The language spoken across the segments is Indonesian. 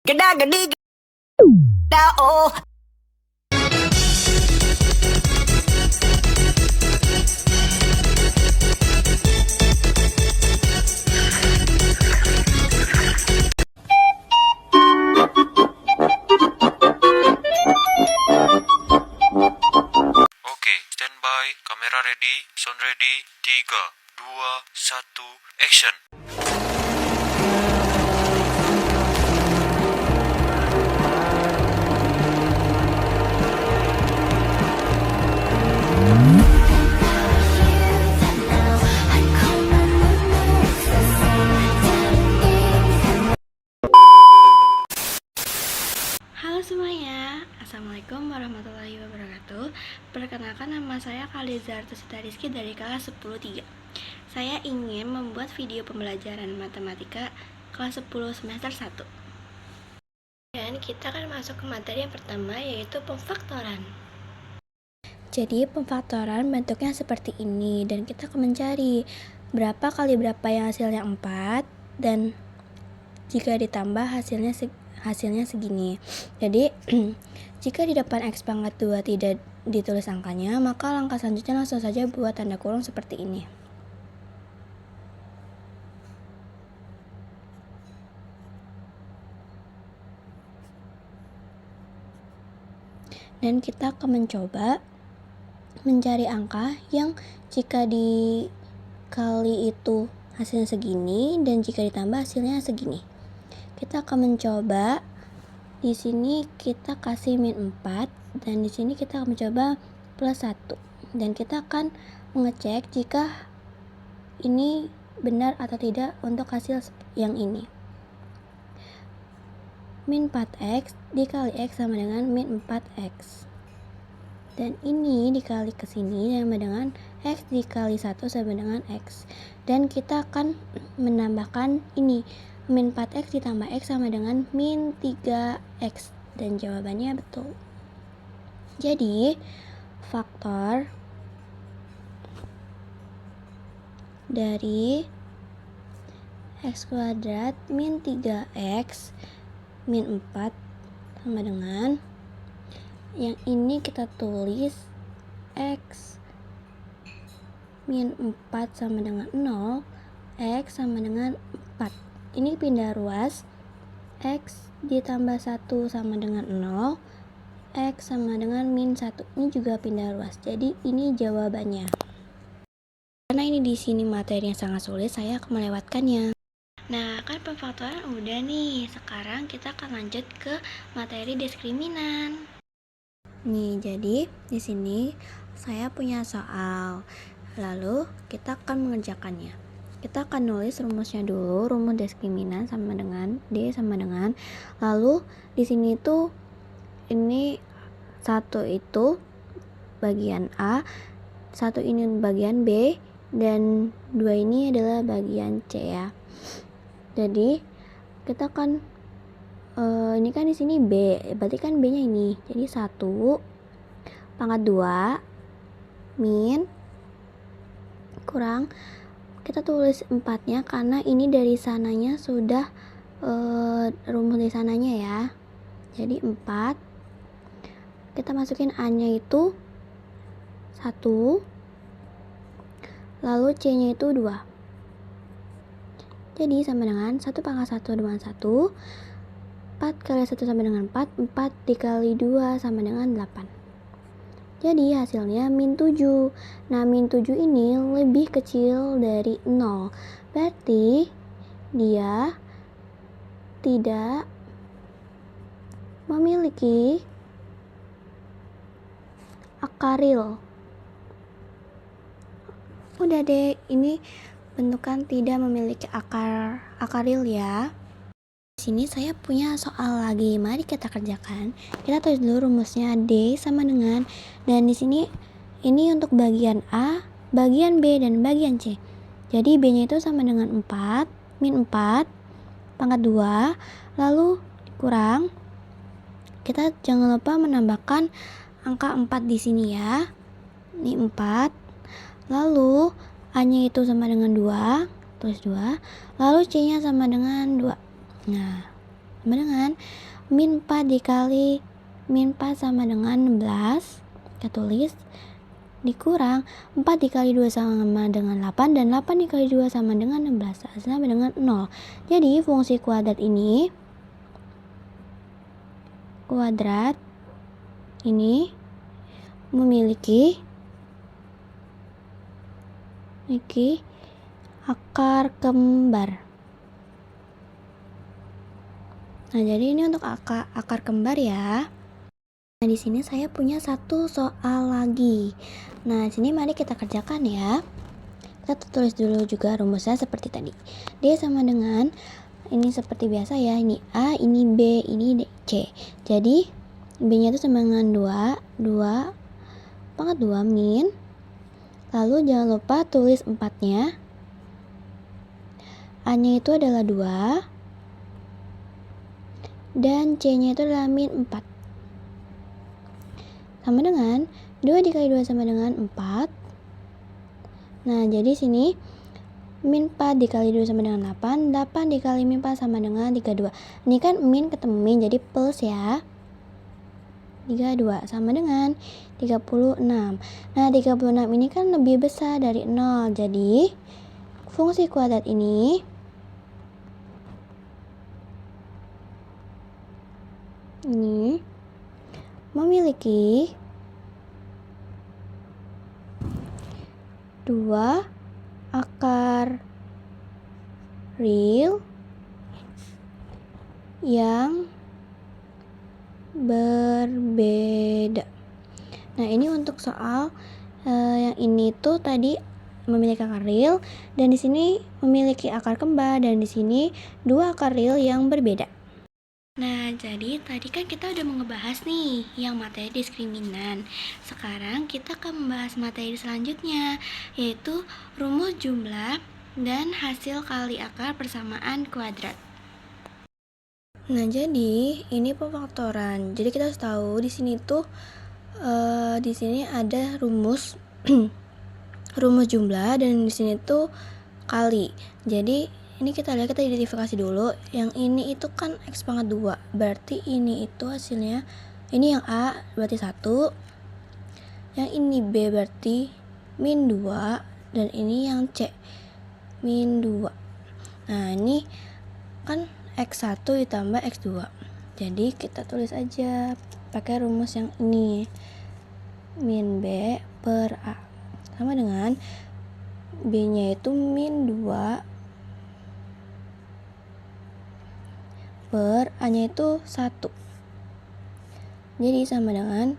Geda gedi geda oh. Oke, standby, kamera ready, sound ready, 3, 2, 1, action. Halo semuanya, Assalamualaikum warahmatullahi wabarakatuh. Perkenalkan, nama saya Khaliza Artusita Rizky dari kelas 10-3. Saya ingin membuat video pembelajaran matematika kelas 10 semester 1. Dan kita akan masuk ke materi yang pertama, yaitu pemfaktoran. Jadi pemfaktoran bentuknya seperti ini, dan kita akan mencari berapa kali berapa yang hasilnya 4, dan jika ditambah hasilnya segini. Jadi jika di depan X pangkat 2 tidak ditulis angkanya, maka langkah selanjutnya langsung saja buat tanda kurung seperti ini. Dan kita akan mencoba mencari angka yang jika dikali itu hasilnya segini, dan jika ditambah hasilnya segini. Kita akan mencoba, di sini kita kasih min 4, dan di sini kita akan mencoba plus 1. Dan kita akan mengecek jika ini benar atau tidak untuk hasil yang ini. Min 4x dikali x sama dengan min 4x. Dan ini dikali ke sini sama dengan x dikali 1 sama dengan x. Dan kita akan menambahkan ini, min 4x ditambah x sama dengan min 3x. Dan jawabannya betul. Jadi faktor dari x kuadrat min 3x min 4 sama dengan, yang ini kita tulis x min 4 sama dengan 0, x sama dengan 4. Ini pindah ruas, x ditambah 1 sama dengan 0, x sama dengan min 1. Ini juga pindah ruas. Jadi ini jawabannya. Karena ini di sini materi yang sangat sulit, saya akan melewatkannya. Nah, kan pemfaktoran udah nih. Sekarang kita akan lanjut ke materi diskriminan. Nih, jadi di sini saya punya soal. Lalu kita akan mengerjakannya. Kita akan nulis rumusnya dulu. Rumus diskriminan sama dengan D sama dengan, lalu di sini tuh ini 1 itu bagian A, 1 ini bagian B, dan 2 ini adalah bagian C ya. Jadi kita akan ini kan di sini B, berarti kan B-nya ini. Jadi 1 pangkat 2 min kurang, kita tulis 4-nya karena ini dari sananya sudah rumus dari sananya ya. Jadi 4, kita masukin A-nya itu 1, lalu C-nya itu 2. Jadi sama dengan 1 pangkat 1 dengan 1, 4 kali 1 sama dengan 4, 4 dikali 2 sama dengan 8. Jadi hasilnya min 7. Nah, min 7 ini lebih kecil dari 0. Berarti dia tidak memiliki akar real. Udah deh, ini bentukan tidak memiliki akar real ya. Di sini saya punya soal lagi, mari kita kerjakan. Kita tulis dulu rumusnya, D sama dengan, dan di sini ini untuk bagian A, bagian B, dan bagian C. Jadi B-nya itu sama dengan 4, min 4 pangkat 2, lalu kurang. Kita jangan lupa menambahkan angka 4 di sini ya. Ini 4. Lalu A-nya itu sama dengan 2, tulis 2. Lalu C-nya sama dengan 2. Nah, sama dengan min 4 dikali min 4 sama dengan 16, kita tulis, dikurang 4 dikali 2 sama dengan 8, dan 8 dikali 2 sama dengan 16, sama dengan 0. Jadi fungsi kuadrat ini memiliki akar kembar. Nah, jadi ini untuk akar kembar ya. Nah, di sini saya punya satu soal lagi. Nah, di sini mari kita kerjakan ya. Kita tulis dulu juga rumusnya seperti tadi. D sama dengan, ini seperti biasa ya, ini A, ini B, ini C. Jadi B-nya itu sama dengan 2 pangkat 2 min. Lalu jangan lupa tulis 4-nya. A-nya itu adalah 2. Dan C-nya itu adalah min 4. Sama dengan 2 dikali 2 sama dengan 4. Nah, jadi sini min 4 dikali 2 sama dengan 8. 8 dikali min 4 sama dengan 32. Ini kan min ketemu min, jadi plus ya. 32 sama dengan 36. Nah, 36 ini kan lebih besar dari 0. Jadi fungsi kuadrat ini memiliki 2 akar real yang berbeda. Nah, ini untuk soal yang ini tuh tadi memiliki akar real, dan di sini memiliki akar kembar, dan di sini 2 akar real yang berbeda. Nah, jadi tadi kan kita udah ngebahas nih yang materi diskriminan. Sekarang kita akan membahas materi selanjutnya, yaitu rumus jumlah dan hasil kali akar persamaan kuadrat. Nah, jadi ini pemfaktoran. Jadi kita harus tahu di sini tuh di sini ada rumus rumus jumlah, dan di sini tuh kali. Jadi ini kita lihat, kita identifikasi dulu. Yang ini itu kan X pangkat 2. Berarti ini itu hasilnya, ini yang A berarti 1. Yang ini B berarti min 2. Dan ini yang C min 2. Nah, ini kan X1 ditambah X2. Jadi kita tulis aja pakai rumus yang ini. Min B per A sama dengan B-nya itu min 2 per A-nya itu 1. Jadi sama dengan,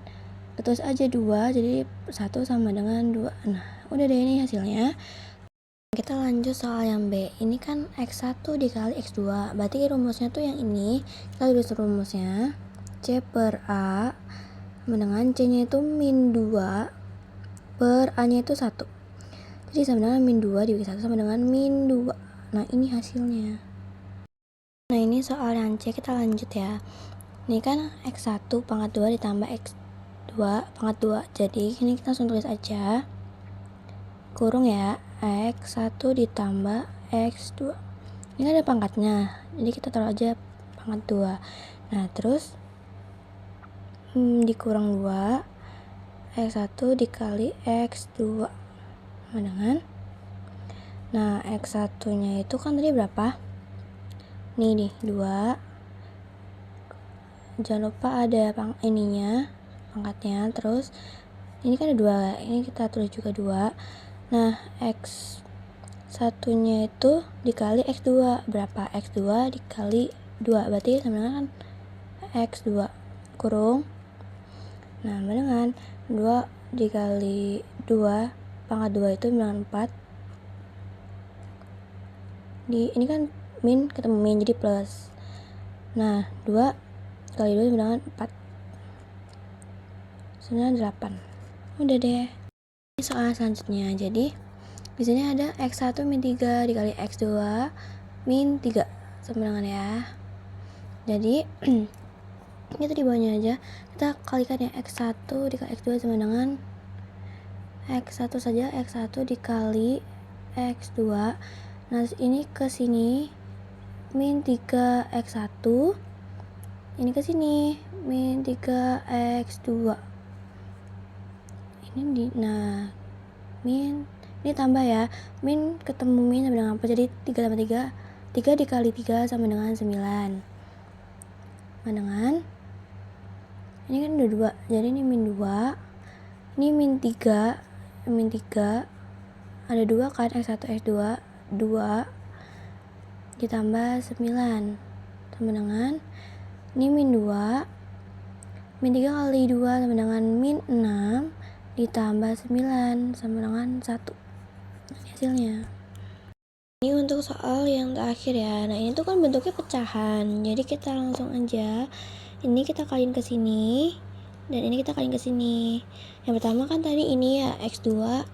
terus aja 2, jadi 1 sama dengan 2. Nah, udah deh, ini hasilnya. Kita lanjut soal yang B. Ini kan X1 dikali X2. Berarti rumusnya tuh yang ini. Kita tulis rumusnya. C per A sama dengan C-nya itu min 2 per A-nya itu 1. Jadi sama dengan min 2 dibagi 1 sama dengan min 2. Nah, ini hasilnya. Nah, ini soal yang C, kita lanjut ya. Ini kan X1 pangkat 2 ditambah X2 pangkat 2. Jadi ini kita langsung tulis aja. Kurung ya, X1 ditambah X2. Ini kan ada pangkatnya. Jadi kita taruh aja pangkat 2. Nah, terus dikurang 2. X1 dikali X2 sama dengan, nah, X1-nya itu kan tadi berapa? Nih 2. Jangan lupa ada pangkatnya. Terus ini kan ada 2, ini kita tulis juga 2. Nah, X1-nya itu dikali X2 berapa? X2 dikali 2 berarti sama dengan X2 kurung, nah, sama dengan 2 dikali 2 pangkat 2 itu dengan 4. Ini kan min ketemu min, jadi plus. Nah, 2 kali 2 sama dengan 4. Sebenarnya 8. Udah deh. Ini soal selanjutnya. Jadi di sini ada X1 min 3 dikali X2 min 3 sama dengan ya. Jadi itu di bawahnya aja kita kalikan ya, X1 dikali X2 sama dengan X1 saja, X1 dikali X2. Nah, ini ke sini min 3 X1 ini ke sini, min 3x2. Nah, min, ini tambah ya, min ketemu min sama dengan apa, jadi 3 tambah 3, 3 dikali 3 sama dengan 9. Sama dengan, ini kan udah 2, jadi ini min 2, ini min 3, ada 2 kan, x1, x2, 2 ditambah 9 sama dengan, ini min 2, min 3 kali 2 sama dengan min 6 ditambah 9 sama dengan 1. Ini hasilnya. Ini untuk soal yang terakhir ya. Nah, ini tuh kan bentuknya pecahan. Jadi kita langsung aja. Ini kita kaliin ke sini dan ini kita kaliin ke sini. Yang pertama kan tadi ini ya x2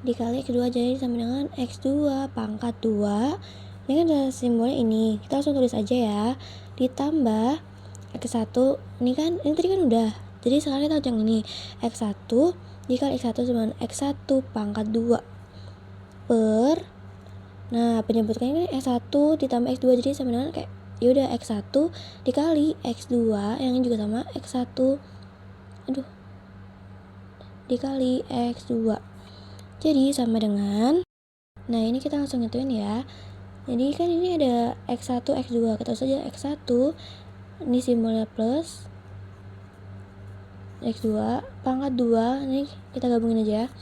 dikali x2 jadi sama dengan x2 pangkat 2. Ini kan ada simbolnya ini. Kita langsung tulis aja ya. Ditambah x1. Ini tadi kan udah. Jadi sekarang kita yang ini. x1 dikali x1 sama x1 pangkat 2 per, nah penyebutannya ini x1 ditambah x2 jadi sama dengan kayak yaudah x1 dikali x2 yang ini juga sama x1 dikali x2 jadi sama dengan, nah ini kita langsung ngituin ya. Jadi kan ini ada x1 x2, kita tulis aja x1 ini simbolnya plus, x2 pangkat 2, ini kita gabungin aja,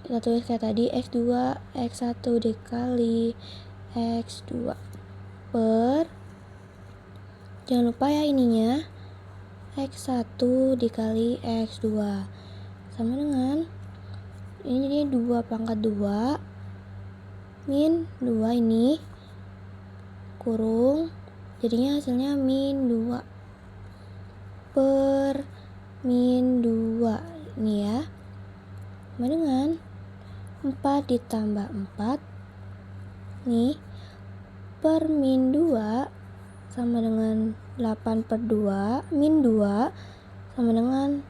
kita tulis kayak tadi x2 x1 dikali x2 per, jangan lupa ya ininya x1 dikali x2 sama dengan ini jadi 2 pangkat 2 min 2 ini kurung jadinya hasilnya min 2 per min 2 ini ya, sama dengan 4 ditambah 4 nih per min 2 sama dengan 8 per 2 min 2 sama dengan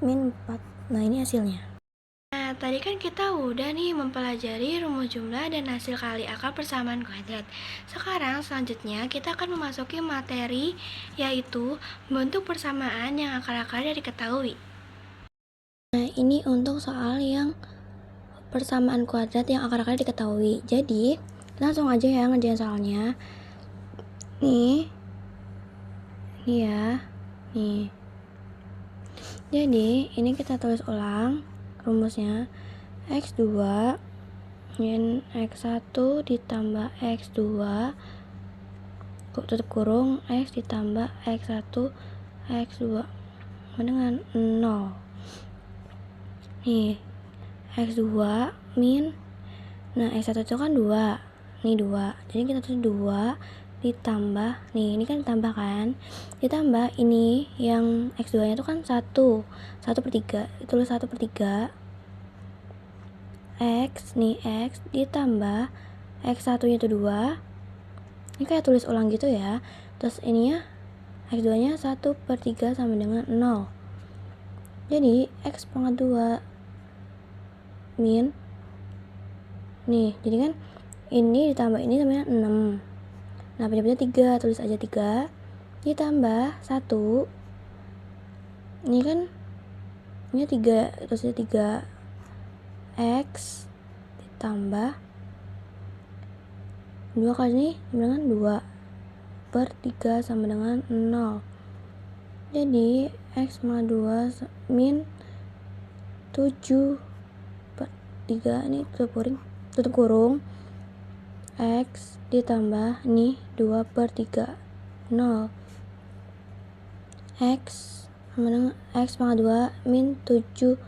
min 4. Nah ini hasilnya. Nah, tadi kan kita udah nih mempelajari rumus jumlah dan hasil kali akar persamaan kuadrat. Sekarang selanjutnya kita akan memasuki materi yaitu bentuk persamaan yang akar-akarnya diketahui. Nah, ini untuk soal yang persamaan kuadrat yang akar-akarnya diketahui. Jadi, langsung aja ya ngerjain soalnya. Nih ya. Nih. Jadi, ini kita tulis ulang rumusnya. X2 min X1 ditambah X2 tutup kurung X ditambah X1 X2 dengan 0. Nih X2 min, nah X1 itu kan 2, nih 2, jadi kita tulis 2 ditambah, nih ini kan ditambah kan, ditambah ini yang X2 nya itu kan 1 per 3, tulis 1 per 3 X, nih X ditambah X1 nya itu 2, ini kayak tulis ulang gitu ya, terus ininya X2 nya 1 per 3 sama dengan 0, jadi X pangkat 2 min, nih jadi kan ini ditambah ini sama dengan 6. Nah penyebutnya 3, tulis aja 3 ditambah 1, ini kan ini 3, terus 3 X ditambah 2 kali ini sama dengan 2 per 3 sama dengan 0, jadi X sama 2 min 7 per 3, ini tutup kurung X ditambah nih 2 per 3 0, X sama dengan X pangkat 2 min 7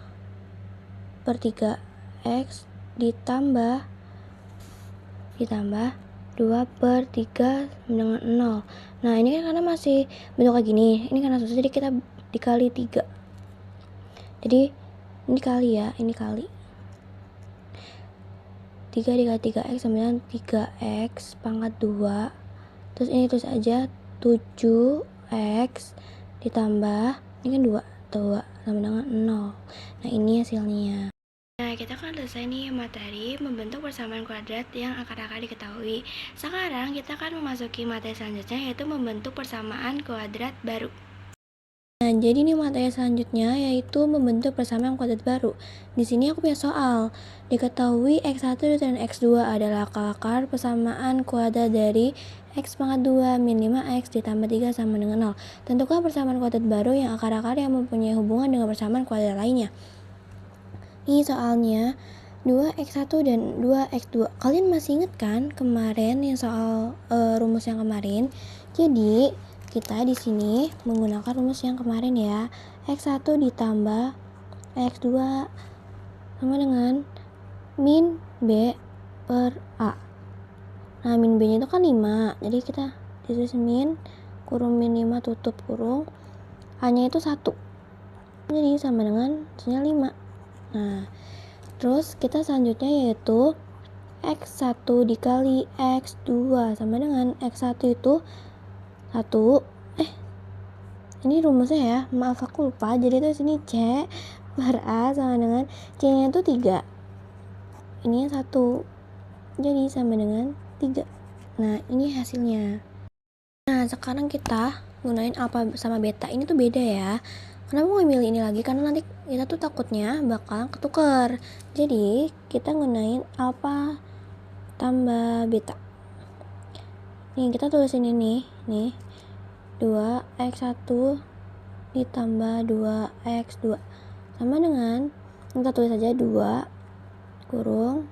per 3 X ditambah 2 per 3 sama dengan 0. Nah ini kan karena masih bentuk kayak gini, ini karena susah jadi kita dikali 3, jadi ini kali ya, ini kali 3 dikali 3x sama dengan 3x pangkat 2, terus ini terus aja 7x ditambah ini kan 2 sama dengan 0. Nah ini hasilnya. Nah, kita kan selesai nih materi membentuk persamaan kuadrat yang akar-akar diketahui. Sekarang kita akan memasuki materi selanjutnya, yaitu membentuk persamaan kuadrat baru. Nah, jadi nih materi selanjutnya yaitu membentuk persamaan kuadrat baru. Di sini aku punya soal. Diketahui X1 dan X2 adalah akar persamaan kuadrat dari X pangkat 2 min 5X ditambah 3 sama dengan 0. Tentukan persamaan kuadrat baru yang akar-akar yang mempunyai hubungan dengan persamaan kuadrat lainnya. Ini soalnya 2x1 dan 2x2. Kalian masih inget kan kemarin yang soal rumus yang kemarin? Jadi kita di sini menggunakan rumus yang kemarin ya. X1 ditambah x2 sama dengan min b per a. Nah, min b nya itu kan 5. Jadi kita ditulis min kurung min 5 tutup kurung, a nya itu 1. Jadi sama dengan hasilnya 5. Nah, terus kita selanjutnya yaitu X1 dikali X2 sama dengan X1 itu 1. Ini rumusnya ya, maaf aku lupa. Jadi itu sini C per A sama dengan C nya itu 3. Ini 1. Jadi sama dengan 3. Nah, ini hasilnya. Nah, sekarang kita gunain alfa sama beta. Ini tuh beda ya. Kenapa mau milih ini lagi? Karena nanti kita tuh takutnya bakal ketukar. Jadi kita gunain alfa tambah beta. Nih kita tulisin ini nih 2x1 ditambah 2x2 sama dengan kita tulis aja 2 kurung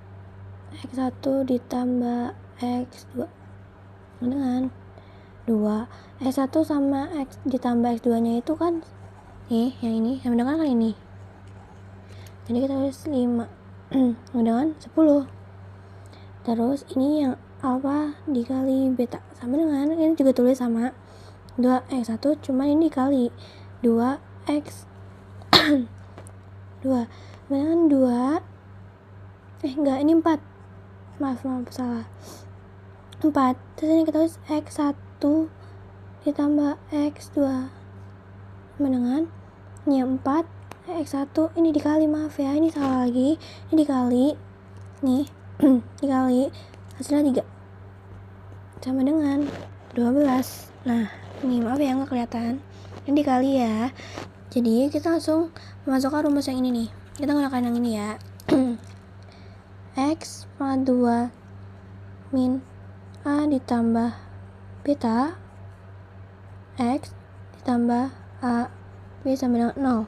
x1 ditambah x2 sama dengan 2 x1 sama x ditambah x2 nya itu kan nih, yang ini sama dengan kali ini. Jadi kita tulis 5 sama dengan 10. Terus ini yang alfa dikali beta sama dengan ini juga tulis sama 2x1, cuma ini dikali 2x 2 sama dengan 2 enggak, ini 4. Maaf salah. 4. Terus ini kita tulis x1 ditambah x2 sama dengan ini 4 x1 ini dikali, maaf ya, ini salah lagi, ini dikali nih dikali hasilnya 3 sama dengan 12. Nah, ini maaf ya nggak kelihatan, ini dikali ya. Jadi kita langsung memasukkan rumus yang ini nih. Kita gunakan yang ini ya. X pangkat 2 min A ditambah beta X ditambah A B sama dengan 0.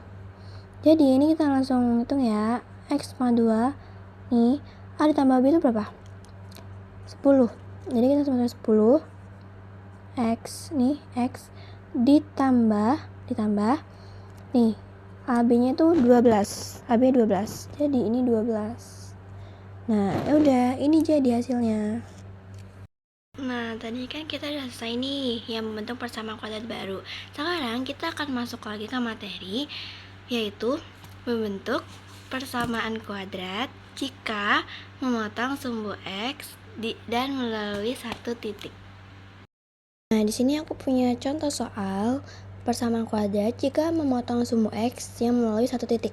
Jadi ini kita langsung hitung ya. X pangkat 2 nih, A ditambah B itu berapa? 10. Jadi kita sama 10 X nih, X ditambah nih AB nya itu 12. AB 12. Jadi ini 12. Nah, ya udah, ini jadi hasilnya. Nah, tadi kan kita udah selesai nih yang membentuk persamaan kuadrat baru. Sekarang kita akan masuk lagi ke materi, yaitu membentuk persamaan kuadrat jika memotong sumbu X dan melalui satu titik. Nah, di sini aku punya contoh soal persamaan kuadrat jika memotong sumbu X yang melalui satu titik.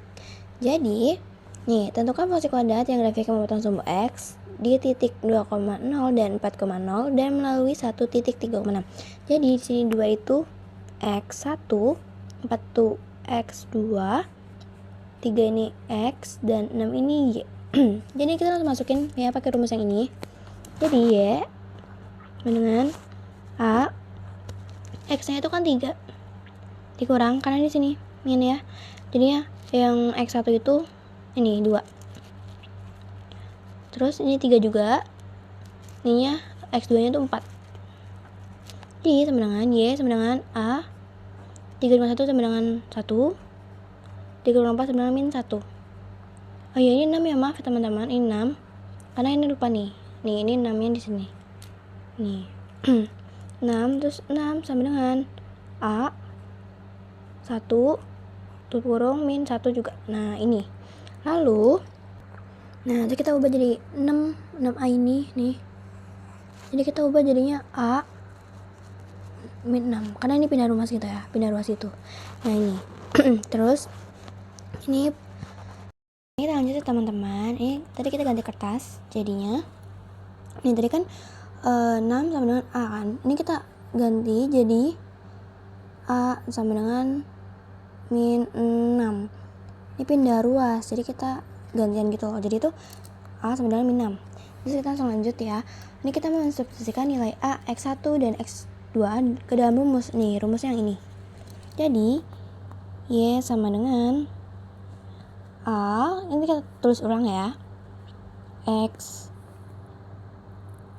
Jadi, nih, tentukan posisi kuadrat yang grafiknya memotong sumbu X di titik 2,0 dan 4,0 dan melalui satu titik 3,6. Jadi di sini 2 itu X1, 4 itu X2, 3 ini X dan 6 ini Y. Jadi kita langsung masukin ya pakai rumus yang ini. Jadi Y dengan A, X-nya itu kan 3 dikurang karena di sini ini ya. Jadinya yang X1 itu ini 2. Terus ini 3 juga. Ininya X2 nya itu 4. Jadi sama dengan Y sama dengan A. 3 sama 1 sama dengan 1. 3 kurang 4 sama dengan min 1. Oh iya, ini 6 ya, maaf teman-teman, ini 6. Karena ini lupa nih. Nih, ini 6 nya di sini. Nih. 6 terus 6 sama dengan A 1 tutup kurung min 1 juga. Nah, ini. Lalu nah, jadi kita ubah jadi 6A ini nih. Jadi kita ubah jadinya A min 6. Karena ini pindah ruas kita ya, pindah ruas itu. Nah, ini. Terus ini Kita lanjut ya teman-teman. Ini tadi kita ganti kertas, jadinya ini tadi kan 6 sama dengan A kan. Ini kita ganti jadi A sama dengan min 6. Ini pindah ruas, jadi kita gantian gitu loh. Jadi itu A sama dengan min 6. Terus kita langsung lanjut ya. Ini kita mensubstitusikan nilai A, X1 dan X2 ke dalam rumus. Nih, rumusnya yang ini. Jadi Y sama dengan A, ini kita tulis ulang ya. X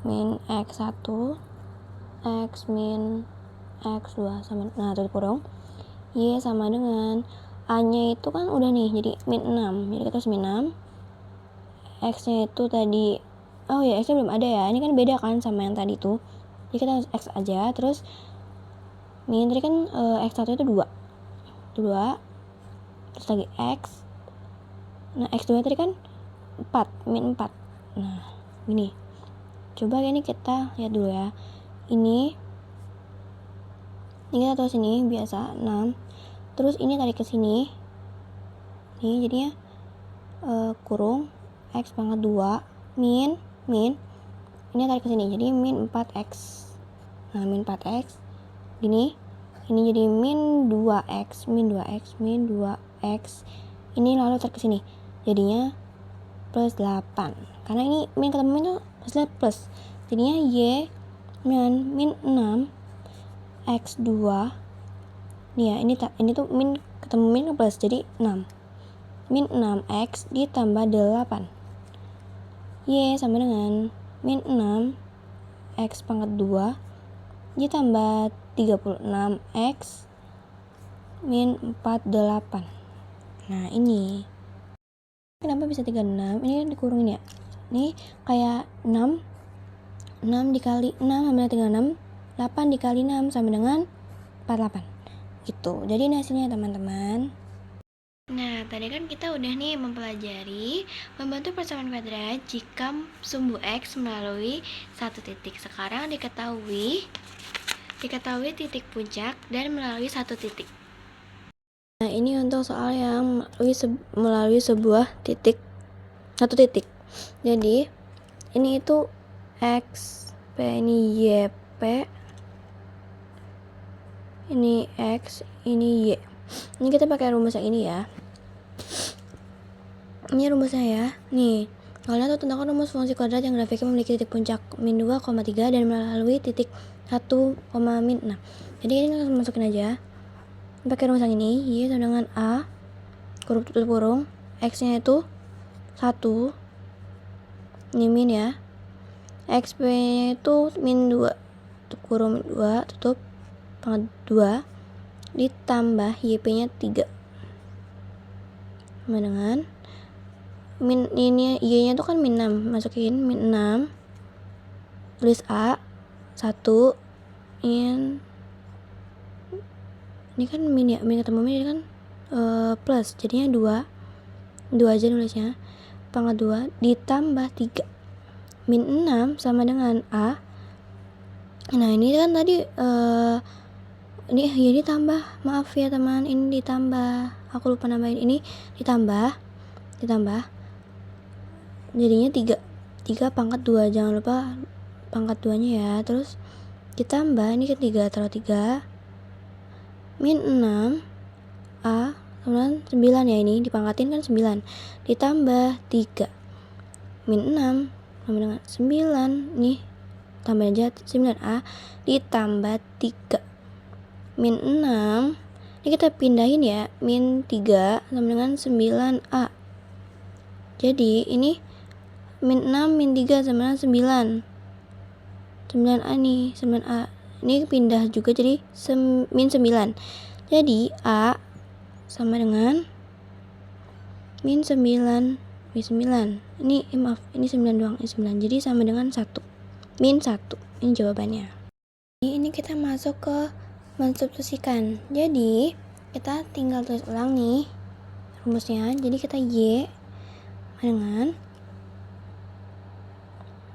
min X1 X min X2 sama, nah tutup kurung, Y sama dengan A nya itu kan udah nih jadi min 6, jadi kita tulis min 6, X nya itu tadi, oh ya X nya belum ada ya, ini kan beda kan sama yang tadi tuh, jadi kita tulis X aja. Terus min tadi kan X1 itu 2, terus lagi X, nah X2 tadi kan 4, min 4. Nah gini, coba ini kita lihat dulu ya. Ini kita tulis ini biasa 6. Terus ini tarik ke sini. Nih jadinya kurung X pangkat 2 min ini tarik ke sini jadi min 4X. Nah min 4X gini. Ini jadi min 2X min 2X. Ini lalu tarik ke sini. Jadinya plus 8. Karena ini min ketemu min tuh plus. Jadinya Y min 6 X2 nih ya, ini tuh min ketemu min plus jadi 6, min 6X ditambah 8, Y sama dengan min 6 X pangkat 2 ditambah 36X min 48. Nah ini kenapa bisa 36? Ini kan dikurungin ya, ini kayak 6 dikali 6 sama dengan 36, 8 dikali 6 sama dengan 48 gitu. Jadi ini hasilnya teman-teman. Nah tadi kan kita udah nih mempelajari membantu persamaan kuadrat jika sumbu X melalui satu titik. Sekarang diketahui titik puncak dan melalui satu titik. Nah ini untuk soal yang melalui sebuah titik, satu titik. Jadi ini itu X, P ini Y, P ini X, ini Y. Ini kita pakai rumus yang ini ya. Ini rumusnya ya. Nih, kalian tahu tentang rumus fungsi kuadrat yang grafiknya memiliki titik puncak min 2,3 dan melalui titik 1, min 6. Jadi ini langsung masukin aja. Pakai rumus yang ini, Y sama dengan A, kurung tutup kurung, X-nya itu 1. Ini min ya. XP-nya itu min 2, tutup kurung min 2, tutup pangkat 2 ditambah YP-nya 3 sama dengan min ini Y-nya tuh kan min 6, masukin min 6, tulis A 1 ini kan min ya, min ketemu min kan plus jadinya 2 aja nulisnya, pangkat 2 ditambah 3 min 6 sama dengan A. Nah ini kan tadi ini ditambah, maaf ya teman, ini ditambah, aku lupa nambahin, ini ditambah jadinya 3 pangkat 2, jangan lupa pangkat 2 nya ya. Terus ditambah ini ketiga, taruh 3 min 6 A sama 9 ya, ini dipangkatin kan 9 ditambah 3 min 6 sama dengan 9, nih tambah aja 9A ditambah 3 min 6, ini kita pindahin ya, min 3 sama dengan 9A. Jadi ini min 6 min 3 sama dengan 9A nih, 9A ini pindah juga jadi min 9. Jadi A sama dengan min 9 min 9. Ini maaf, ini 9 doang, ini 9. Jadi sama dengan 1. Min 1. Ini jawabannya. Ini kita masuk ke mensubstitusikan. Jadi kita tinggal tulis ulang nih rumusnya. Jadi kita Y dengan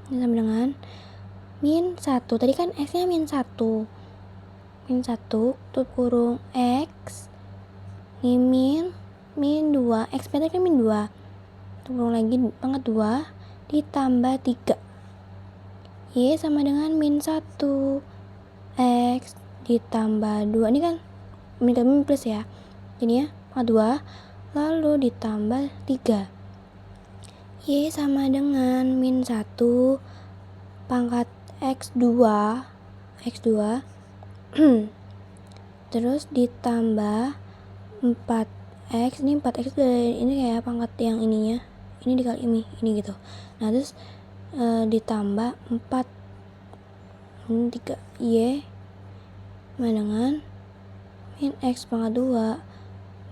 ini sama dengan min 1. Tadi kan X nya min 1, tutup kurung X ini min 2, X tadi kan min 2, Turun lagi pangkat 2 ditambah 3. Y sama dengan min 1. X ditambah 2. Ini kan min plus ya. Jadi ya pangkat 2 lalu ditambah 3. Y sama dengan min 1 pangkat X2 terus ditambah 4X. Ini 4X ini kayak pangkat yang ininya, ini dikali ini gitu. Nah terus ditambah 4 ini 3 Y sama dengan min X pangkat 2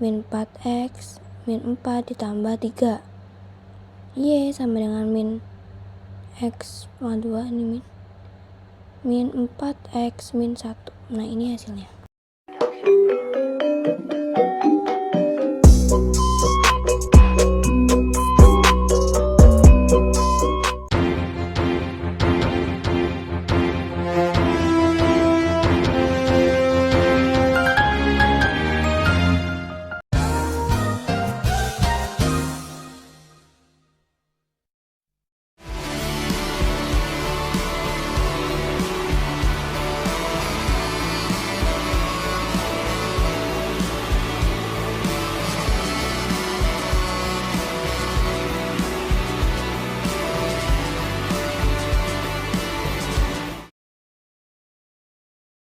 min 4X min 4 ditambah 3. Y sama dengan min X pangkat 2 ini min 4X min 1. Nah ini hasilnya.